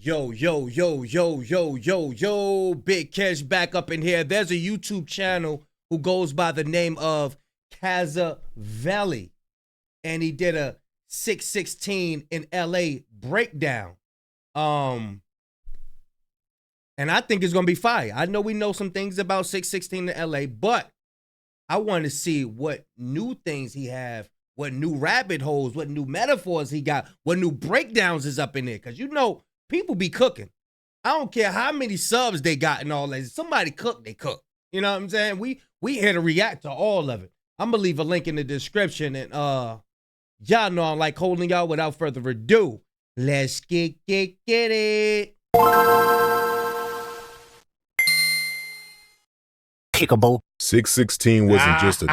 Yo, Big Kesh back up in here. There's a YouTube channel who goes by the name of Cazavelli, and he did a 616 in LA breakdown. And I think it's gonna be fire. I know we know some things about 616 in LA, but I want to see what new things he have, what new rabbit holes, what new metaphors he got, what new breakdowns is up in there. Cause you know, people be cooking. I don't care how many subs they got and all that. Somebody cook, they cook. You know what I'm saying? We here to react to all of it. I'm gonna leave a link in the description, and y'all know I like holding y'all. Without further ado, let's get it. Pickable. 616 wasn't just a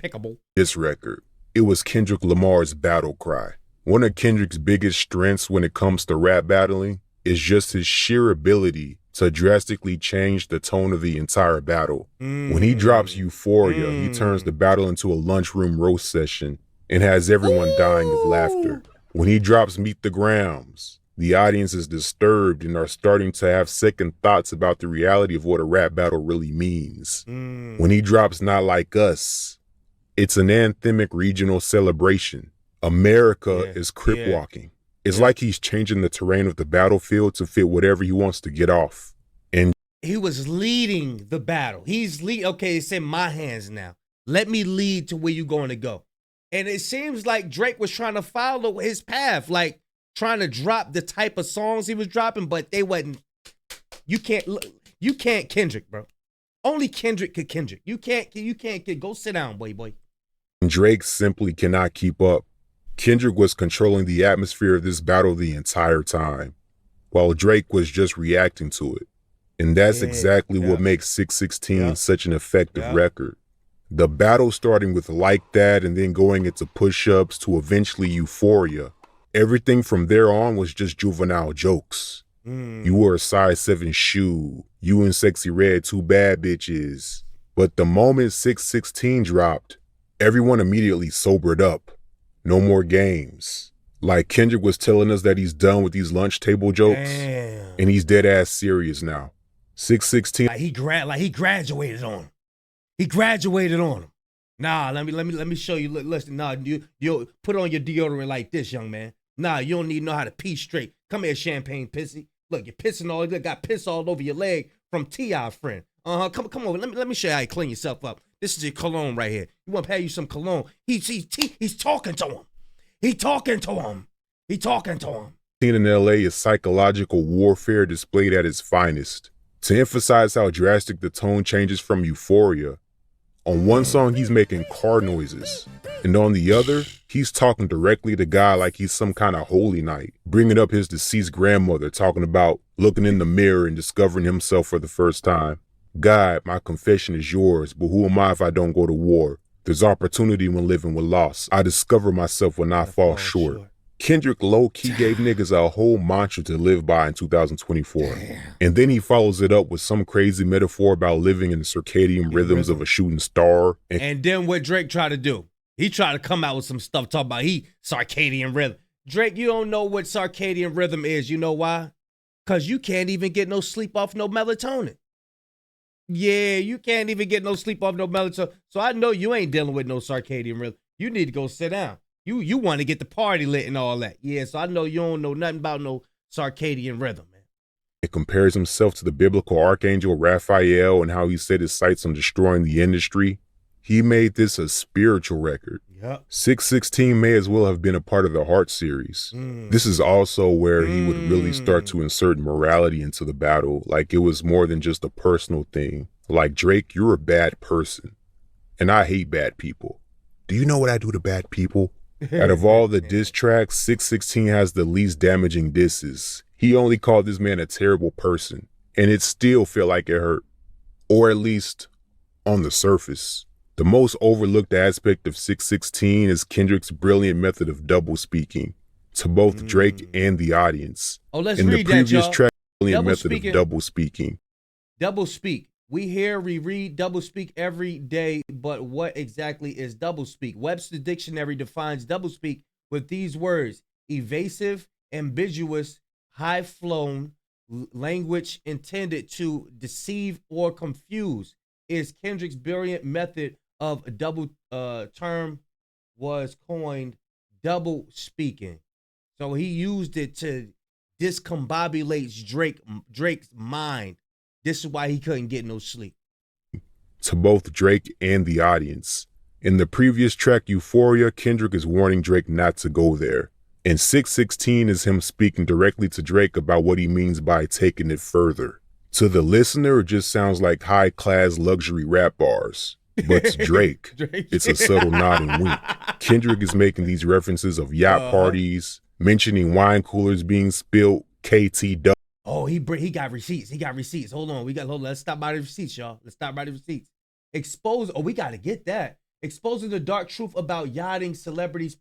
pickable diss record. It was Kendrick Lamar's battle cry. One of Kendrick's biggest strengths when it comes to rap battling is just his sheer ability to drastically change the tone of the entire battle. When he drops Euphoria, he turns the battle into a lunchroom roast session and has everyone dying of laughter. When he drops Meet the Grams, the audience is disturbed and are starting to have second thoughts about the reality of what a rap battle really means. When he drops Not Like Us, it's an anthemic regional celebration. America is crip walking. It's like he's changing the terrain of the battlefield to fit whatever he wants to get off. And he was leading the battle. He's okay, it's in my hands now. Let me lead to where you're going to go. And it seems like Drake was trying to follow his path, like trying to drop the type of songs he was dropping, but they wasn't. You can't Kendrick, bro. Only Kendrick could Kendrick. You can't go sit down, boy. Drake simply cannot keep up. Kendrick was controlling the atmosphere of this battle the entire time, while Drake was just reacting to it. And that's exactly what makes 616 such an effective record. The battle starting with Like That and then going into push-ups to eventually Euphoria. Everything from there on was just juvenile jokes. You wore a size 7 shoe. You and Sexy Red, two bad bitches. But the moment 616 dropped, everyone immediately sobered up. No more games. Like Kendrick was telling us that he's done with these lunch table jokes, and he's dead ass serious now. 616. He graduated on him. He graduated on him. Nah, let me show you. Listen, nah, you put on your deodorant like this, young man. Nah, you don't need to know how to pee straight. Come here, champagne pissy. Look, you're pissing all. You got piss all over your leg from T.I. friend. Come over. Let me show you how you clean yourself up. This is your cologne right here. You want to pay you some cologne? He's talking to him. He talking to him. Scene in LA is psychological warfare displayed at its finest. To emphasize how drastic the tone changes from Euphoria, on one song he's making car noises, and on the other, he's talking directly to God like he's some kind of holy knight, bringing up his deceased grandmother, talking about looking in the mirror and discovering himself for the first time. God, my confession is yours, but who am I if I don't go to war? There's opportunity when living with loss. I discover myself when I fall short. Kendrick low-key gave niggas a whole mantra to live by in 2024. And then he follows it up with some crazy metaphor about living in the circadian rhythms of a shooting star. And then what Drake tried to do? He tried to come out with some stuff talking about circadian rhythm. Drake, you don't know what circadian rhythm is. You know why? Because you can't even get no sleep off no melatonin. Yeah, you can't even get no sleep off no melatonin. So I know you ain't dealing with no circadian rhythm. You need to go sit down. You want to get the party lit and all that. Yeah, so I know you don't know nothing about no circadian rhythm, man. It compares himself to the biblical archangel Raphael and how he set his sights on destroying the industry. He made this a spiritual record. 616 may as well have been a part of the Heart series. This is also where he would really start to insert morality into the battle. Like it was more than just a personal thing. Like, Drake, you're a bad person, and I hate bad people. Do you know what I do to bad people? Out of all the diss tracks, 616 has the least damaging disses. He only called this man a terrible person, and it still felt like it hurt. Or at least on the surface. The most overlooked aspect of 616 is Kendrick's brilliant method of double speaking to both Drake and the audience. Oh, let's in read the previous that, track, brilliant double method speaking. of double speaking. Double speak. We read double speak every day, but what exactly is double speak? Webster Dictionary defines double speak with these words: evasive, ambiguous, high-flown language intended to deceive or confuse. Is Kendrick's brilliant method of a double term was coined double speaking. So he used it to discombobulate Drake's mind. This is why he couldn't get no sleep. To both Drake and the audience. In the previous track, Euphoria, Kendrick is warning Drake not to go there. And 616 is him speaking directly to Drake about what he means by taking it further. To the listener, it just sounds like high-class luxury rap bars. But to Drake, it's a subtle nod and wink. Kendrick is making these references of yacht parties, mentioning wine coolers being spilled, KTW. Oh, he got receipts. He got receipts. Hold on. Let's stop by the receipts, y'all. Let's stop by the receipts. We got to get that. Exposing the dark truth about yachting celebrities.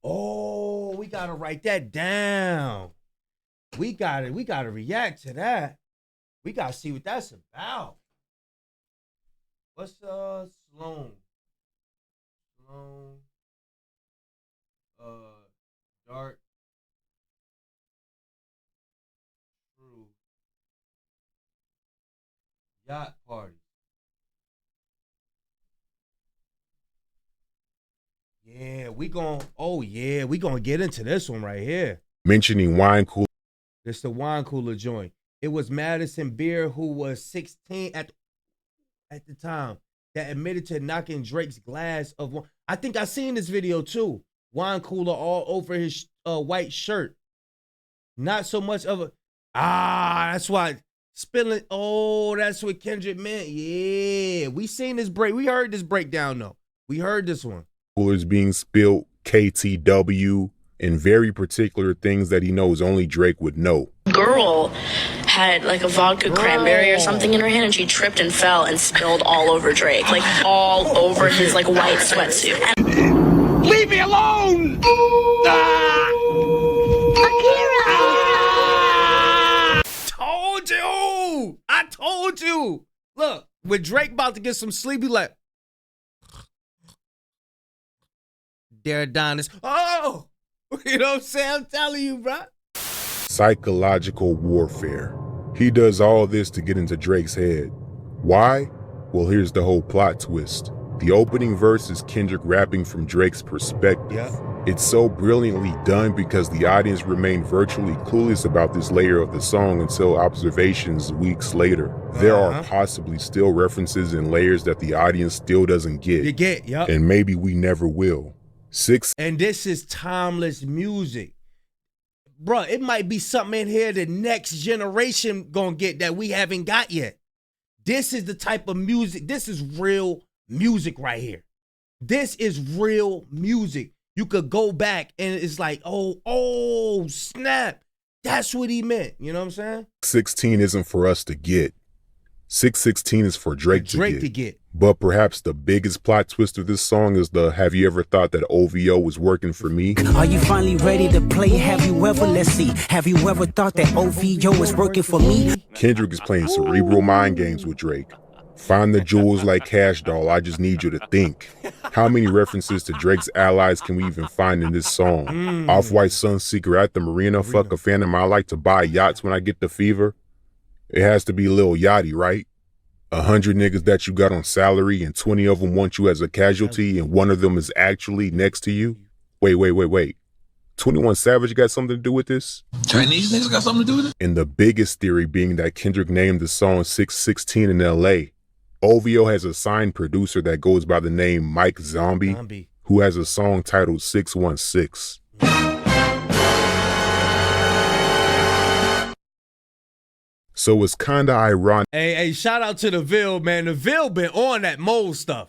Oh, we got to write that down. We got to react to that. We got to see what that's about. What's Sloan? Dark True Yacht Party. Yeah, we gonna get into this one right here. Mentioning wine cooler. It's the wine cooler joint. It was Madison Beer, who was 16 at the time, that admitted to knocking Drake's glass of wine. I think I seen this video too. Wine cooler all over his white shirt. Not so much of a that's why spilling. Oh, that's what Kendrick meant. Yeah, we seen this break. We heard this breakdown though. We heard this one. Coolers being spilled, KTW, and very particular things that he knows only Drake would know. Girl had like a vodka cranberry or something in her hand, and she tripped and fell and spilled all over Drake, like all over his like white sweatsuit. Leave me alone! I told you. Look, when Drake about to get some sleep, he like, there, Adonis. Oh, you know what I'm saying? I'm telling you, bro. Psychological warfare. He does all this to get into Drake's head. Why? Well, here's the whole plot twist. The opening verse is Kendrick rapping from Drake's perspective. Yeah. It's so brilliantly done because the audience remained virtually clueless about this layer of the song until observations weeks later. There are possibly still references and layers that the audience still doesn't get. You get, yep. And maybe we never will. And this is timeless music. Bruh, it might be something in here the next generation gonna get that we haven't got yet. This is the type of music, this is real music right here. This is real music. You could go back and it's like, oh, snap. That's what he meant. You know what I'm saying? 16 isn't for us to get. 616 is for Drake to get. But perhaps the biggest plot twist of this song is the have you ever thought that OVO was working for me? Are you finally ready to play? Have you ever, let's see, have you ever thought that OVO is working for me? Kendrick is playing cerebral mind games with Drake. Find the jewels like Cash Doll, I just need you to think. How many references to Drake's allies can we even find in this song? Off-White Sunseeker at the marina, fuck a phantom, I like to buy yachts when I get the fever. It has to be Lil Yachty, right? 100 niggas that you got on salary and 20 of them want you as a casualty and one of them is actually next to you? Wait. 21 Savage got something to do with this? Chinese niggas got something to do with it? And the biggest theory being that Kendrick named the song 616 in LA. OVO has a signed producer that goes by the name Mike Zombie, who has a song titled 616. So it's kinda ironic. Hey, shout out to DeVille, man. DeVille been on that mole stuff.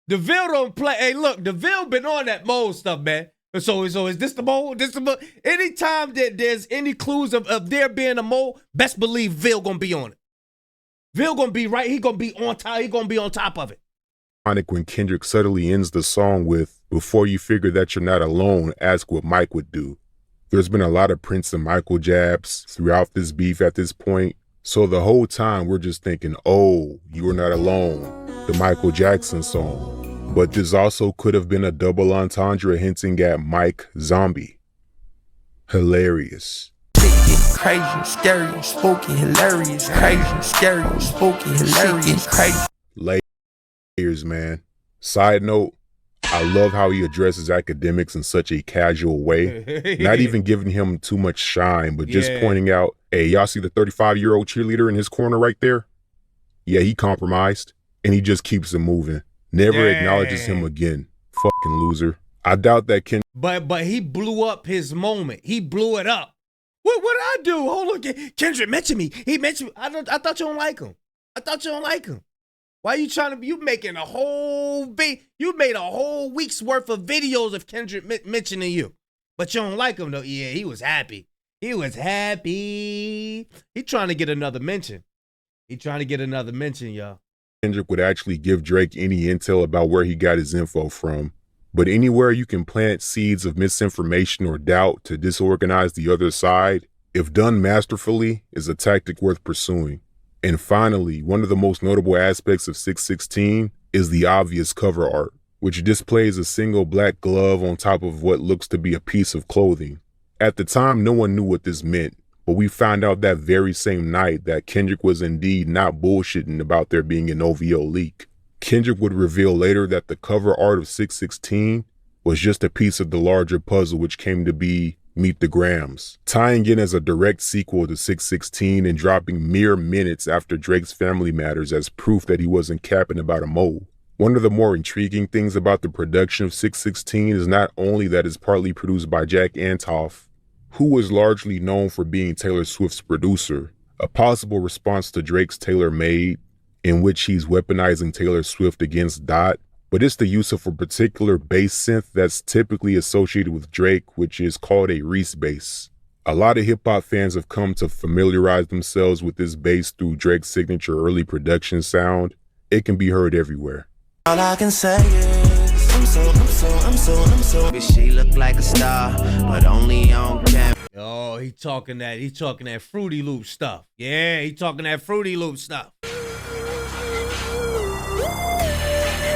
DeVille don't play. Hey, look, DeVille been on that mole stuff, man. So is this the mole? This the mole? Anytime that there's any clues of there being a mole, best believe Ville gonna be on it. Ville gonna be right. He gonna be on top. He gonna be on top of it. When Kendrick subtly ends the song with, before you figure that you're not alone, ask what Mike would do. There's been a lot of Prince and Michael jabs throughout this beef at this point. So the whole time we're just thinking, oh, you are not alone, the Michael Jackson song. But this also could have been a double entendre hinting at Mike Zombie. Hilarious. Crazy, scary, spooky, hilarious. Crazy, scary, spooky, hilarious. Crazy. Layers, man. Side note, I love how he addresses academics in such a casual way. Not even giving him too much shine, but just pointing out, hey, y'all see the 35-year-old cheerleader in his corner right there? Yeah, he compromised, and he just keeps it moving. Never acknowledges him again. Fucking loser. I doubt that Kendrick. But he blew up his moment. He blew it up. What did I do? Hold on, Kendrick mentioned me. He mentioned me. I thought you don't like him. I thought you don't like him. Why are you trying to? You making a whole you made a whole week's worth of videos of Kendrick mentioning you, but you don't like him though. Yeah, he was happy. He was happy. He trying to get another mention. He trying to get another mention, y'all. Kendrick would actually give Drake any intel about where he got his info from. But anywhere you can plant seeds of misinformation or doubt to disorganize the other side, if done masterfully, is a tactic worth pursuing. And finally, one of the most notable aspects of 616 is the obvious cover art, which displays a single black glove on top of what looks to be a piece of clothing. At the time, no one knew what this meant, but we found out that very same night that Kendrick was indeed not bullshitting about there being an OVO leak. Kendrick would reveal later that the cover art of 616 was just a piece of the larger puzzle which came to be Meet the Grams, tying in as a direct sequel to 616 and dropping mere minutes after Drake's Family Matters as proof that he wasn't capping about a mole. One of the more intriguing things about the production of 616 is not only that it's partly produced by Jack Antoff, who was largely known for being Taylor Swift's producer, a possible response to Drake's Taylor Made, in which he's weaponizing Taylor Swift against Dot, but it's the use of a particular bass synth that's typically associated with Drake, which is called a Reese bass. A lot of hip-hop fans have come to familiarize themselves with this bass through Drake's signature early production sound. It can be heard everywhere. All I can say is, I'm so. She look like a star, but only on camera. Oh, he talking that Fruity Loop stuff. Yeah, he talking that Fruity Loop stuff.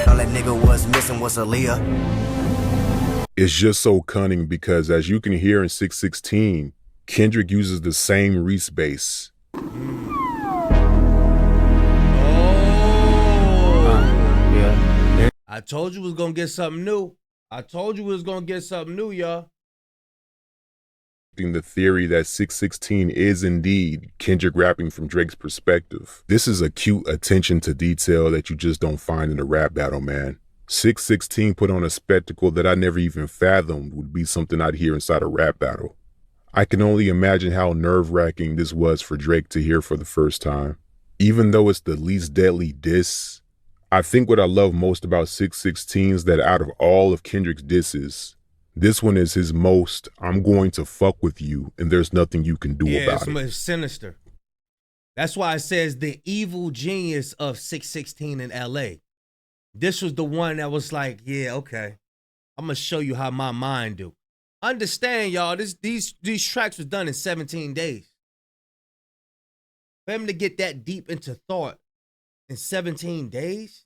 All that nigga was missing was Aaliyah. It's just so cunning because, as you can hear in 616, Kendrick uses the same Reese bass. Yeah. I told you we was gonna get something new. Y'all. The theory that 616 is indeed Kendrick rapping from Drake's perspective. This is a cute attention to detail that you just don't find in a rap battle, man. 616 put on a spectacle that I never even fathomed would be something I'd hear inside a rap battle. I can only imagine how nerve-wracking this was for Drake to hear for the first time. Even though it's the least deadly diss, I think what I love most about 616 is that out of all of Kendrick's disses, this one is his most, I'm going to fuck with you, and there's nothing you can do about it. It's sinister. That's why it says the evil genius of 616 in LA. This was the one that was like, yeah, okay. I'm going to show you how my mind do. Understand, y'all, these tracks was done in 17 days. For him to get that deep into thought in 17 days,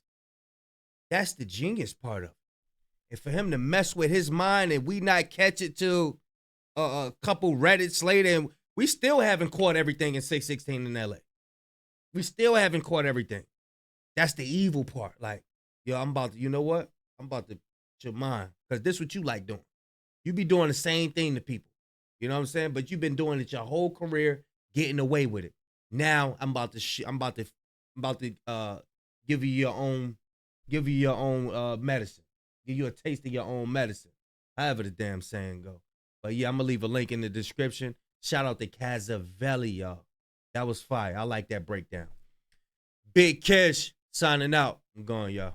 that's the genius part of it. And for him to mess with his mind and we not catch it till a couple Reddits later, and we still haven't caught everything in 616 in LA. We still haven't caught everything. That's the evil part. Like, yo, I'm about to, you know what? I'm about to put your mind. Because this is what you like doing. You be doing the same thing to people. You know what I'm saying? But you've been doing it your whole career, getting away with it. Now I'm about to give you your own medicine. Give you a taste of your own medicine. However the damn saying go. But yeah, I'm going to leave a link in the description. Shout out to Cazavelli, y'all. That was fire. I like that breakdown. Big Kish signing out. I'm going, y'all.